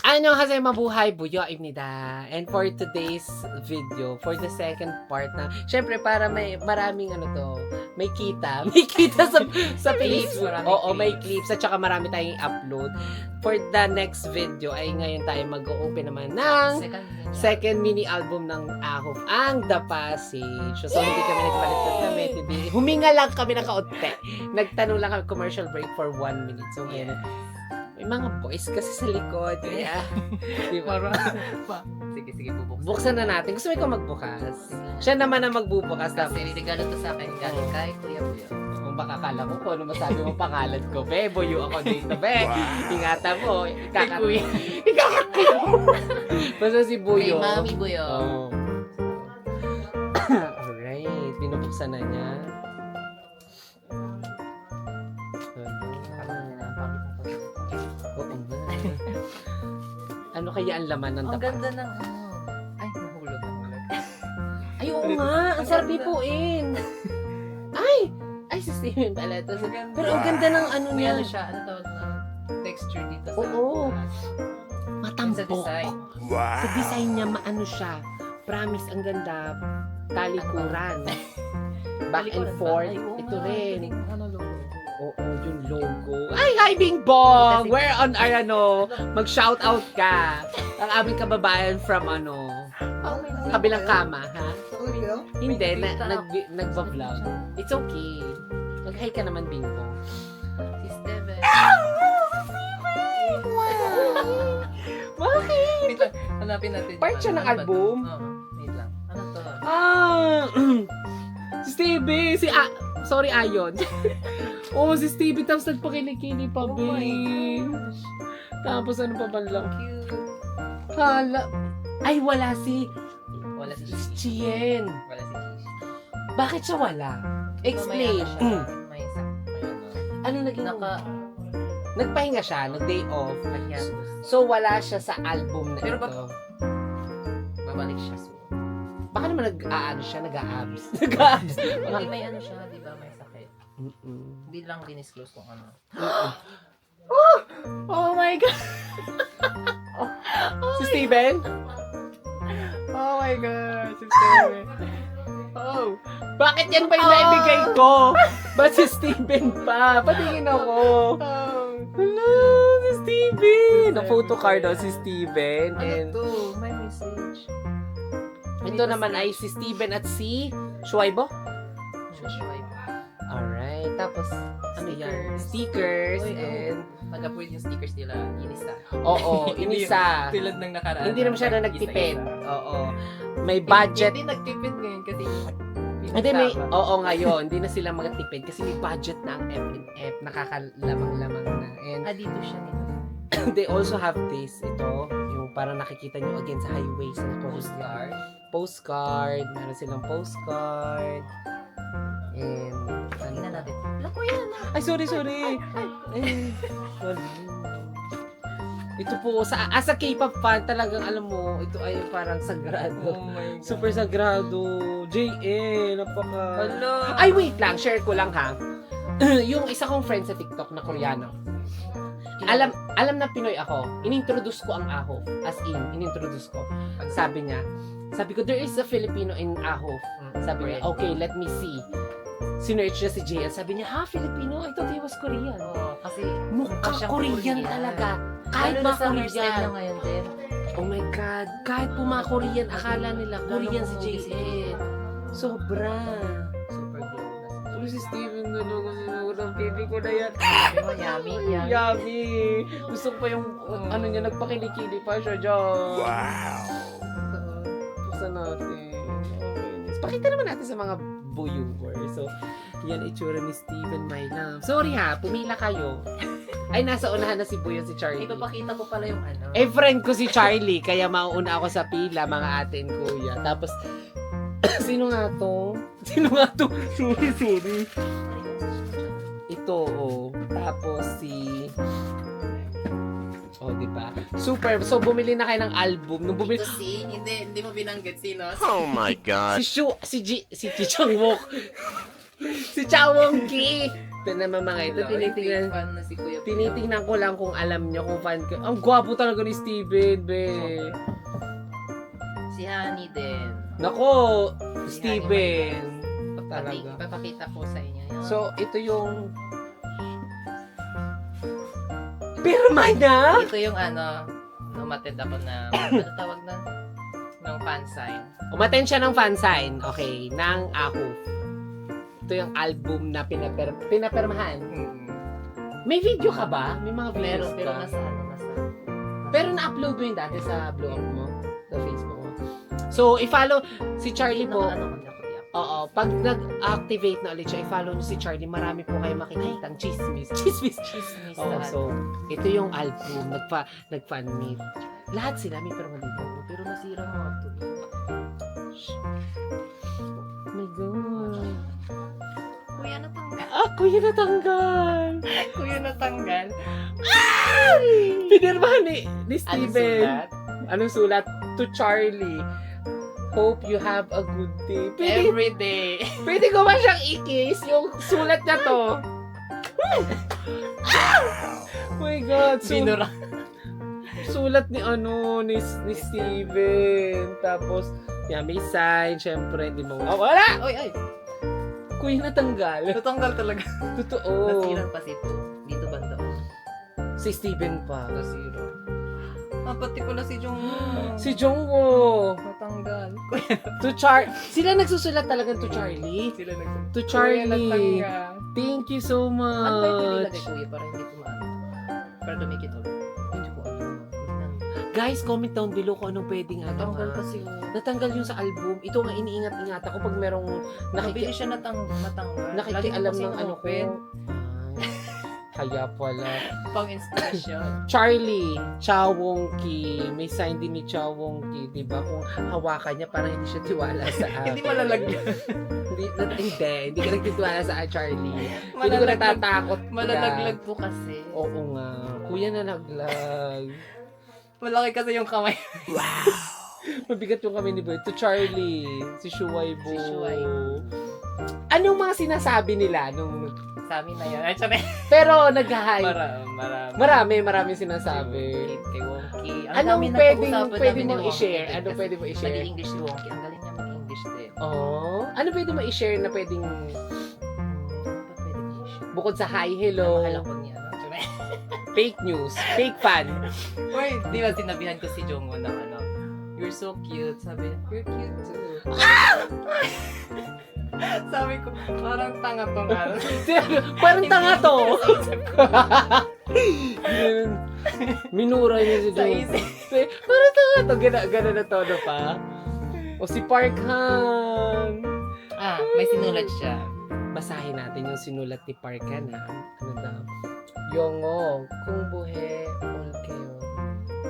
Ano kasi mabuhay buyo입니다. And for today's video, for the second part na, syempre para may maraming ano to, may kita. May kita sa Clips, Facebook. maraming Oo, may clips. clips at saka marami tayong upload. For the next video ay ngayon tayo mag-open naman ng second mini album ng Ahof, ang The Passage. So, hindi kami nagpalit ng damit, hindi. Huminga lang kami ng kaunti. Nagtanong lang kami commercial break for 1 minute. So, ngayon, may mga boys kasi sa likod. Kaya, di ba? Sige, bubuksan. Buksan na natin. Gusto mo ikaw magbukas? Siya naman ang magbubukas. Kasi Tapos, regalo to sa akin galing kay Kuya Buyo. kung baka kala ko kung ano masabi mo pangalan ko. Be, buyo ako dito, be. Ingatan mo. Kuya. Ikakat ko. Basta si Kay Buyo. Mami Buyo. Oh. Alright. Binubuksan na niya. Oo nga. Ano kaya ang laman ng Ang tapat? ganda ng ano. Ay, nahulog. Ay, oo nga. Ang sarap ipuin. Ay, si Steven pala ito. Pero ang ganda ng ano May niya. ano siya, ano tawag na texture dito sa Oo. sa Matambok. design. Sa design niya, maano siya. Promise, ang ganda. Talikuran. Back and forth. Ay, oo Ito nga, rin. Ano logo? Oo, yung logo. Ay, hi, Bing Bong! Where on our, mag-shout out ka. Ang aming kababayan from, kabilang kama, ha? Hindi, nagba-vlog. It's okay. Mag-hi ka naman, Bing Bong. Si Steven. Bakit? Wait lang, hanapin natin. Part siya ng Ano ba to? album? Oo, wait lang. Ano to? Si Stevie, sorry, Ayon. Si Stevie, tapos nagpakilikili pa, Oh babe. my gosh. Tapos ano pa ba lang? Cute. Hala. Ay, wala si Wala si Gigi. Chien. Wala si Gigi. Bakit siya wala? Explain. May ano siya, may ano. Ano naging? Nagpahinga siya, nag-day off. Nag-hiatus. So, wala siya sa album na Pero ito. Babalik siya soon. Baka naman nag-aano siya, nag-a-abs. Nag-a-abs. Hindi may ano siya, di ba? May sakit. Hindi lang dinisclose kung ano. Oh my God! Si Steven? Oh my God, si Steven. Oh. Bakit yan pa yung naibigay ko? Ba't si Steven pa? Patingin ako. Hello, si Steven! Na-photo card si Steven. Ano And to? May message. ito naman ay si Steven at si Shuaibo. Alright. Tapos, ano yan? Stickers. Uy, And, Nag-upload yung stickers nila. Inista. oo, inisa. Tulad ng nakaraan. Hindi naman siya na nagtipid. Isa-isa. Oo. May budget. Hindi nagtipid ngayon kasi Hindi oo ngayon, hindi na sila magtipid kasi may budget na ang F&F, nakakalamang-lamang na. And dito siya nito. they also have this, ito, yung parang nakikita nyo again sa highways na Postcard. Postcard, meron silang postcard. And, ano Tingnan pa? natin. Naku yan. Ay, sorry. Eh, sorry. Ito po, as a K-pop fan, talagang alam mo, ito ay parang sagrado. my God. Super sagrado. JL, napaka... Hello. Ay, wait lang. Share ko lang, ha. Yung isa kong friend sa TikTok na Koreano. Alam na Pinoy ako. Inintroduce ko ang Ahof. As in, inintroduce ko. Sabi ko, there is a Filipino in Ahof. Sabi niya, okay, let me see. Sinearch niya si JL. Sabi niya, Filipino? I thought he was Korean. Oo, kasi Mukhang siyang Korean talaga. Kahit Lalo mga na sa hairstyle niya Korean. ngayon din. Oh my God. Kahit po mga Korean, akala nila Korean si Lalong JL. Sobra. Super glow na. Uy, si Steven, ng baby ko na yan. Yummy. Yummy. Gusto ko pa yung, ano niya, nagpakilikili pa siya dyan. Wow. Buksan natin. Okay. Pakita naman natin sa mga viewers. So, yan itsura ni Steven, my love. Sorry ha, pumila kayo. Ay, nasa unahan na si Buyo, si Charlie. Ipapakita ko pala yung ano. Eh, friend ko si Charlie, kaya mauuna ako sa pila, mga ate and kuya. Tapos, sino nga to? Sorry. Ito, Tapos di ba? Super. So, bumili na kayo ng album. Nung bumili, Ito hindi mo binanggit sino. Oh my God. si Chong Wook. Si Chawong Ki. Ito naman mga ito, Tinitingnan. Fan na si Kuya Pio. tinitingnan ko lang kung alam nyo kung fan ko. Ang gwapo talaga ni Steven, be. Si Honey din. Nako, Steven. Talaga. Papakita ko sa inyo yun. So, ito yung pirma na? Ito yung umatid ako na, ano tawag na? Ng fan sign. Umaten siya ng fan sign. Okay, ng Ahoof. Ito yung album na pinapermahan. May video ka ba? May mga videos Pero ka? nasa. Pero na-upload mo yun dati sa blog mo? Sa Facebook mo? So, i-follow si Charlie po. Oo, pag nag-activate na ulit siya, i-follow niyo si Charlie. Marami po kayo makikita ang chismis. Chismis! Chismis. Oo, so, ito yung album. Nag-fan meet. Lahat sila may pirma dito. Pero nasira mo ito. Oh my God. Kuya natanggal. Kuya natanggal. Kuya natanggal. Pinirmahan ni Ano Steven. sulat? Anong sulat? To Charlie. Hope you have a good day. Every day. Pwede ko ba siyang i-kiss yung sulat niya to? Oh my God. Binura. Sulat ni Steven. Tapos, may sign. Siyempre, hindi mo. Wala! Oy, ay. Kuya natanggal. Natanggal talaga. Totoo. Nasira pa si Tu. Dito banda. Si Steven pa. Nasira. Pati pala si Jong. Si Jongwoo. Natanggal. Sila nagsusulat talaga to Charlie. Sila nagsusulat. To Charlie. Thank you so Ano ba yung much. nilagay kuya para hindi tumaan? Para dumikit ulit. Hindi ko alam. Guys, comment down below kung anong pwedeng Natanggal kasi yun. Natanggal yung sa album. Ito nga iniingat-ingat ako pag merong Mabilis siya natanggal. nakikialam ng ano ko. Open. Kaya pala. Pang inspiration. Charlie, Chawong Ki. May sign din ni Chawong Ki, di ba? Kung hawakan niya, parang hindi siya tiwala sa akin. Hindi malalagyan. Hindi ka nagtitiwala sa Charlie. Hindi ko natatakot. Malalaglag po kasi. Oo nga. Kuya nalaglag. Malaki kasi yung kamay. Mabigat yung kami ni Boy. To Charlie. Si Shuwaibo. Si Shuwaibo. Anong mga sinasabi nila nung... Sa amin na yun. Ay, sabi. Pero nag-hi. Marami. Sinasabi. Kay Wonky. Anong pwede mong i-share? Ano pwede mo i-share? Nag-English si Wonky. Ang galing niya mag-English din. Oh, ano pwede mo i-share na pwedeng Ano pa pwede i-share? bukod sa hi, hello, Mahal ako niya. fake news, fake fan. Uy, di ba sinabihan ko si Jongwon na you're so cute. Sabi, you're cute too. Sabi ko, parang tanga tong Parang tanga to. Minura niya si Sa Joe. isip. Parang tanga to. Gana na todo pa. O si Park Han. May sinulat siya. Basahin natin yung sinulat ni Park Han ha. Ano daw? Yongo, kung buhe, kayo.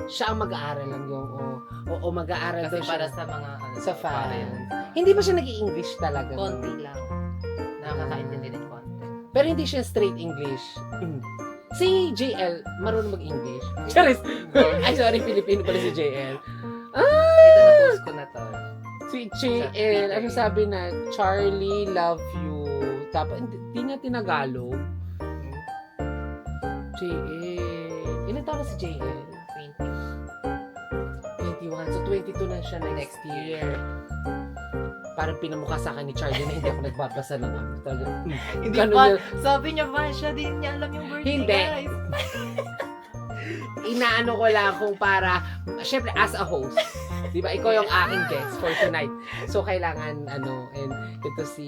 Siya ang mag-aaral lang Yongo. Oo, mag-aaral daw Kasi siya. para sa mga Sa fan. Hindi ba siya nag-i-English talaga? Konti lang. Nakakaintindi din konti. Pero hindi siya straight English. Si JL, marunong mag-English. Charis! Ay, sorry, Filipino pala si JL. Ito na post ko na to. Si JL, ano sabi na? Charlie, love you. Tapos, hindi niya tinagalog. JL. Ilan taon na si JL? 21. So, 22 na siya next year. Parang pinamukha sa akin ni Charlie na hindi ako nagbabasa ng ano. Talaga. Hindi Ganun pa. yun. Sabi niya ba, siya din niya alam yung birthday, Hindi. guys. Inaano ko lang kung para, syempre as a host, di ba, ikaw yung aking guest for tonight. So, kailangan, and ito si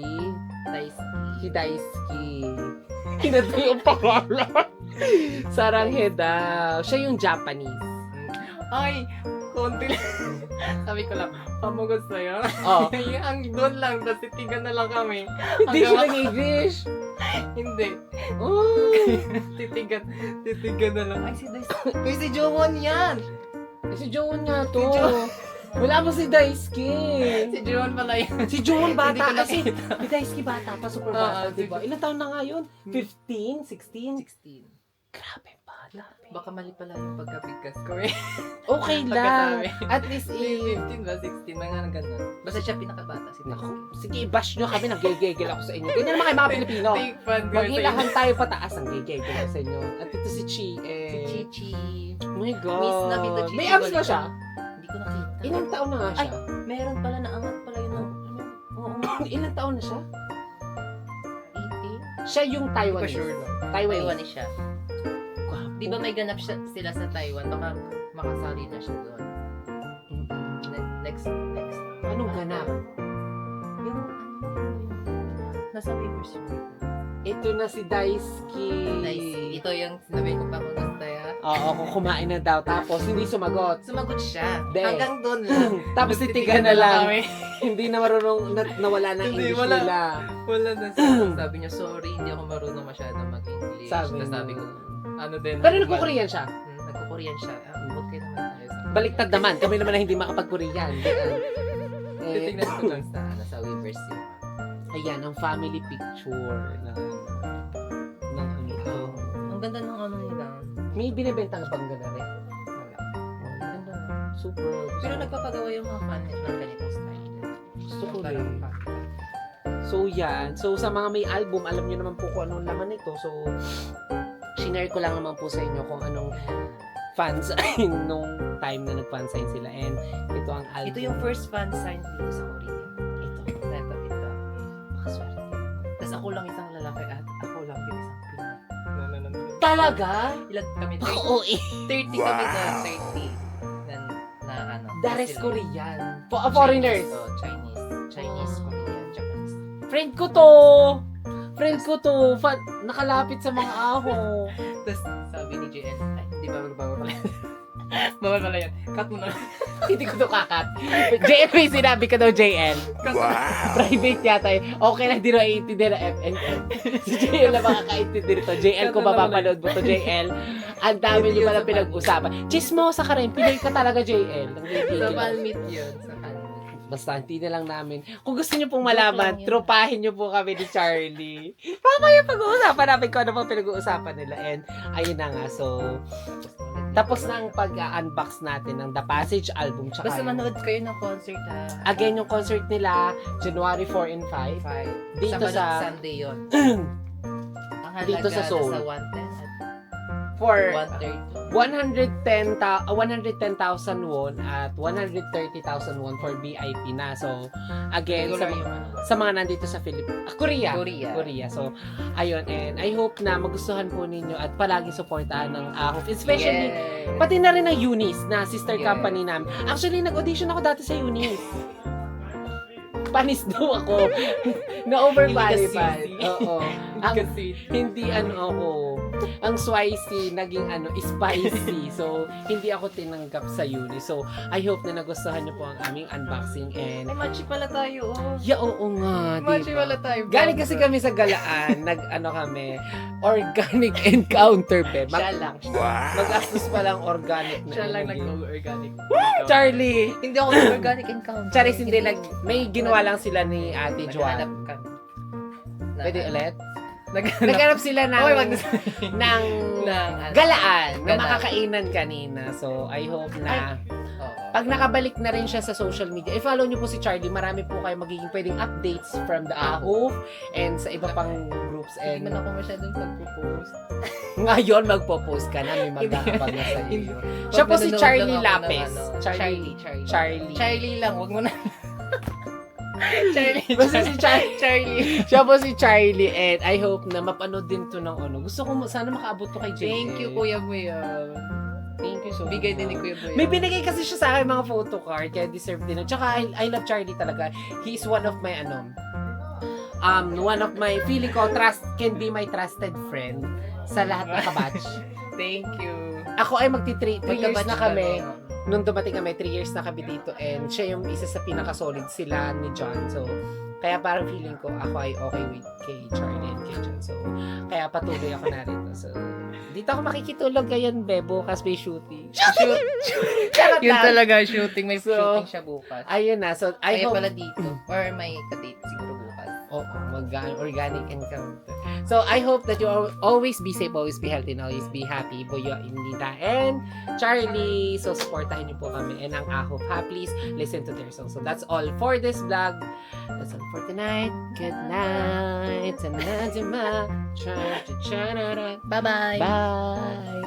Daisuke. Hinato yung pangalan. Sarangheda. Siya yung Japanese. Ay, konti lang. Sabi ko lang, pamugos sa'yo. Oh. Ang doon lang, tapos titigan na lang kami. Hindi siya nag-English. Hindi. Oh. Titigan na lang. Ay, si Daisuke. Uy, si Jongwon yan. Si Joon nga to. Si Joon. Wala pa si Daisuke. Si Jongwon pala yan. Si Joon Hindi bata ko kasi. nakita. Si Daisuke bata pa, super bata, Oo, di ba? Ilang taon na nga yun? 15? 16? 16. Grabe, bata. Baka mali pala yung pagkabigkas ko eh. Okay lang. Pagkatabi. At least, 15 ba? 16? Mga ganun. Basta siya pinakabata. Si Naku, sige, bash nyo kami. Nag-gigigil ako sa inyo. Ganyan naman kayo mga Pilipino. Big fan ko. Maghilahan tayo pataas. Ang gigigil ako sa inyo. At ito si Chi. Si Chichi. Oh my God. Miss na kita, Chichi. May abs na siya? Hindi ko nakita. Ilang taon na nga siya? Meron pala naangat pala yun. Oo. Ilang taon na siya? 18? Siya yung Taiwanese. Sure, no? Taiwanese. Taiwanese siya. Gwapo. Di ba may ganap sila sa Taiwan? Baka makasali na siya doon. Next. Anong ganap? Yung nasa papers yun. Ito na si Daisuke. Nice. Ito yung sinabi ko pa kung nastaya. Oo, kung kumain na daw. Tapos hindi sumagot. Sumagot siya. De. Hanggang doon lang. Tapos titigan na lang. kami. Hindi na marunong, nawala na Hindi, English wala. nila. Wala na siya. Sabi niya, sorry, hindi ako marunong masyado mag-English. Tapos sabi ko, ano din. Pero nagko-Korean siya. Nagko-Korean siya. Bukod kayo naman tayo. Baliktad naman. Kami naman na hindi makapag-Korean. Titignan ko lang sa Weavers yun. Ayan, ang family picture ng ito. Ang ganda ng ano nila. May binibentang bangga na rin. Wala. Ang ganda na. Super. Pero nagpapagawa yung mga fan ng ganitong style. Gusto ko Parang rin. So yan. So sa mga may album, alam nyo naman po kung anong laman nito. So, shinare ko lang naman po sa inyo kung anong fans nung time na nag-fansign sila. And ito ang album. Ito yung first fan sign dito sa Korea. Ito. Ito. Makaswerte. Tapos ako lang isang lalaki at ako lang din isang Pinoy. Talaga? Ilan kami? Oo eh. 30 kami doon. 30. Na ano. Dares sila. Korean. Foreigners. Chinese, Chinese, Korean, Japanese. Friend ko to. Friend ko to. Nakalapit sa mga aho. Tapos sabi ni JN, ay, hindi ba bawal pala. Bawal pala yan. Cut mo na. Hindi ko to kakat. JL, may sinabi ka daw, JL. Private yata eh. Okay lang, di na iintindi na FNM. Si JL na makakaintindi nito. JL, kung mapapanood mo to, JL, ang dami niyo pala pinag-usapan. Chismosa ka rin. Pinoy ka talaga, JL. Sa palmit yun. Sa palmit. Basta, hindi na lang namin. Kung gusto niyo pong Joke malaman, lang yun. tropahin niyo po kami ni Charlie. Mamaya pag-uusapan namin kung ano pang pinag-uusapan nila. And, ayun na nga. So, tapos na ang pag-unbox natin ng The Passage album. Tsaka Basta yung- manood kayo ng concert ha. Again, yung concert nila, January 4 and 5. 5. Dito sa- Sunday yun. Ang halaga Dito sa Seoul. Sa 110 at For 130. 110,000 won at 130,000 won for VIP na. So, again, Regular yung ano. sa mga nandito sa Korea. Korea. So, ayun. And I hope na magustuhan po ninyo at palagi supportahan ng AHOF. Especially, Yes. pati na rin ng Eunice na sister Yes. company namin. Actually, nag-audition ako dati sa Eunice. Panis daw ako. Na-overqualified. Hindi ka Oo. Ang, Kasi, hindi ako. Ang spicy, naging spicy. So, hindi ako tinanggap sa uni. So, I hope na nagustuhan niyo po ang aming unboxing. And, ay, matchy pala tayo, oh. yeah, oo nga. Matchy Diba? pala tayo. Galing kasi kami sa Galaan. kami, organic encounter, pe. Siya lang. Mag-astos pa lang organic na. Siya lang nilagay. nag-organic. Charlie! Hindi ako nag-organic encounter. Charis, hindi may ginawa lang sila ni Ate Naghanap Joanne. kami. Pwede ulit? Naghanap. Naghanap sila ng, Oy, ng ng galaan na Galaan. makakainan kanina. So, I hope na Oo. pag nakabalik na rin siya sa social media, i-follow niyo po si Charlie. Marami po kayo magiging pwedeng updates from the AHOF and sa iba pang groups. Hindi And man ako masyadong pag-propose. ngayon, magpo-post ka na. May mag-aabag na sa Hindi. iyo. Siya po si Wag Charlie nanonood lang ako ng Lapez. ano. Charlie. Charlie. Charlie lang, wag mo na. Charlie. Basta si Charlie. Charlie. Siya po si Charlie and I hope na mapanood din to ng ano. Gusto ko sana makaabot to kay JL. Thank you, Kuya Buya. Thank you so much. Bigay din ni Kuya Buya. May binigay kasi siya sa akin mga photo card kaya deserve din. Tsaka I love Charlie talaga. He is one of my feeling ko can be my trusted friend sa lahat ng kabatch. Thank you. Ako ay magti 3 years Magkabatch na ka kami. rin. Nung dumating kami, 3 years na kami dito and siya yung isa sa pinaka-solid sila ni John. So, kaya parang feeling ko ako ay okay with kay Charlie and kay John. So, kaya patuloy ako narito. So, dito ako makikitulog ngayon, be. Bukas may shooting. Shoot. Charot Yun lang. talaga, shooting. May So, shooting siya bukas. Ayun na. So, I Kaya hope... pala dito. Or may kadate siguro bukas. Organic encounter. So, I hope that you always be safe, always be healthy, and always be happy. Boyo, Inita, and Charlie. So, supportahan niyo po kami. And ang Ahop ha, please listen to their song. So, that's all for this vlog. That's all for tonight. Good night. Bye-bye. Bye.